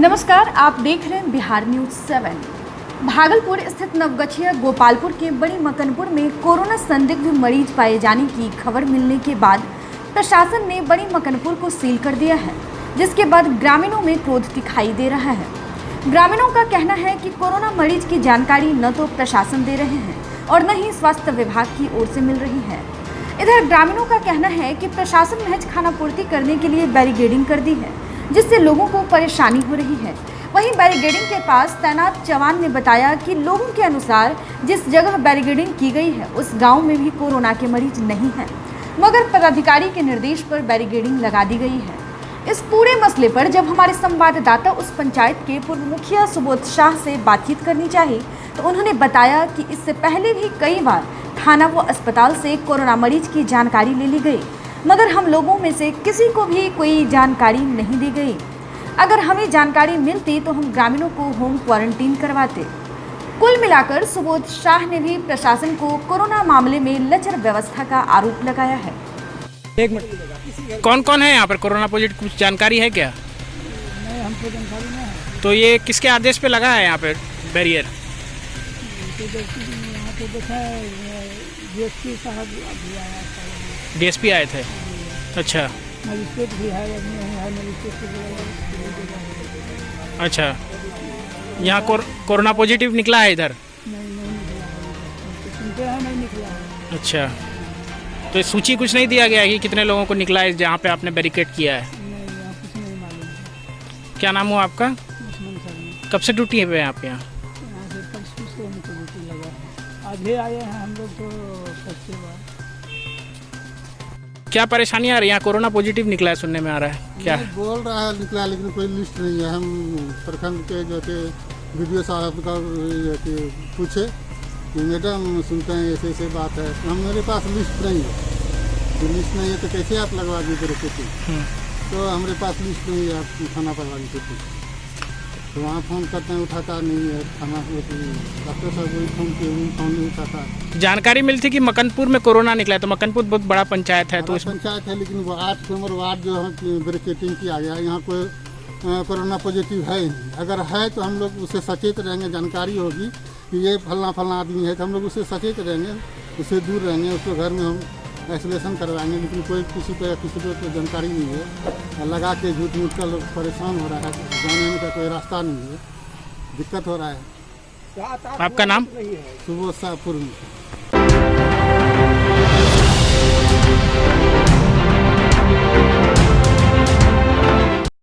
नमस्कार, आप देख रहे हैं बिहार न्यूज 7। भागलपुर स्थित नवगछिया गोपालपुर के बड़ी मकनपुर में कोरोना संदिग्ध मरीज पाए जाने की खबर मिलने के बाद प्रशासन ने बड़ी मकनपुर को सील कर दिया है, जिसके बाद ग्रामीणों में क्रोध दिखाई दे रहा है। ग्रामीणों का कहना है कि कोरोना मरीज की जानकारी न तो प्रशासन दे रहे हैं और न ही स्वास्थ्य विभाग की ओर से मिल रही है। इधर ग्रामीणों का कहना है कि प्रशासन महज खानापूर्ति करने के लिए बैरिकेडिंग कर दी है, जिससे लोगों को परेशानी हो रही है। वहीं बैरिकेडिंग के पास तैनात जवान ने बताया कि लोगों के अनुसार जिस जगह बैरिकेडिंग की गई है उस गांव में भी कोरोना के मरीज नहीं हैं, मगर पदाधिकारी के निर्देश पर बैरिकेडिंग लगा दी गई है। इस पूरे मसले पर जब हमारे संवाददाता उस पंचायत के पूर्व मुखिया सुबोध शाह से बातचीत करनी चाहिए तो उन्होंने बताया कि इससे पहले भी कई बार थाना व अस्पताल से कोरोना मरीज की जानकारी ले ली गई, मगर हम लोगों में से किसी को भी कोई जानकारी नहीं दी गई। अगर हमें जानकारी मिलती तो हम ग्रामीणों को होम क्वारंटीन करवाते। कुल मिलाकर सुबोध शाह ने भी प्रशासन को कोरोना मामले में लचर व्यवस्था का आरोप लगाया है। एक मिनट, कौन कौन है यहाँ पर कोरोना पॉजिटिव, कुछ जानकारी है क्या? नहीं, हमको जानकारी नहीं है। तो ये किसके आदेश पे लगा है यहाँ पे बैरियर? यहाँ पे देखा है डीएसपी साहब भी आया था। डीएसपी आए थे? अच्छा मजिस्ट्रेट भी है, मजिस्ट्रेट अच्छा, यहाँ कोरोना पॉजिटिव निकला है इधर? नहीं निकला है, सुनते हैं नहीं निकला है। अच्छा, तो सूची कुछ नहीं दिया गया है कि कितने लोगों को निकला है जहाँ पे आपने बैरिकेड किया है? नहीं, यहाँ कुछ नहीं मालूम। क्या नाम हुआ आपका? दुश्मन सर कब से ड्यूटी है आप यहाँ? यहाँ से परसों से हमको ड्यूटी लगा है। आज ही आए हैं हम लोग तो सबसे बार। क्या परेशानी आ रही है? यहाँ कोरोना पॉजिटिव निकला है, सुनने में आ रहा है। क्या बोल रहा है निकला, लेकिन कोई लिस्ट नहीं है। हम प्रखंड के जो कि वीडियो साहब का पूछे कि मैडम सुनते हैं ऐसे ऐसे बात है, हम मेरे पास लिस्ट नहीं है। तो लिस्ट नहीं है तो कैसे आप लगवा दीजिए रिपोर्टिंग? तो हमारे पास लिस्ट नहीं है, आप थाना पर लगा रिपोर्टिंग। तो वहाँ फ़ोन करते हैं, उठाता नहीं है थाना। डॉक्टर साहब कोई फ़ोन नहीं उठाता। जानकारी मिली थी कि मकनपुर में कोरोना निकला है, तो मकनपुर बहुत बड़ा पंचायत है, तो पंचायत है, लेकिन वो 8 नंबर वार्ड जो है बैरिकेडिंग किया गया, यहाँ कोई कोरोना पॉजिटिव है नहीं। अगर है तो हम लोग उससे सचेत रहेंगे, जानकारी होगी कि ये फलना आदमी है तो हम लोग उससे सचेत रहेंगे, उससे दूर रहेंगे, उसको घर में हम आइसोलेशन करवाएंगे। लेकिन कोई किसी को तो जानकारी नहीं है, लगा के झूठ मूठ का लोग परेशान हो रहा है, जाने का कोई रास्ता नहीं है, दिक्कत हो रहा है। आपका नाम? सुबोध शाह पूर्व।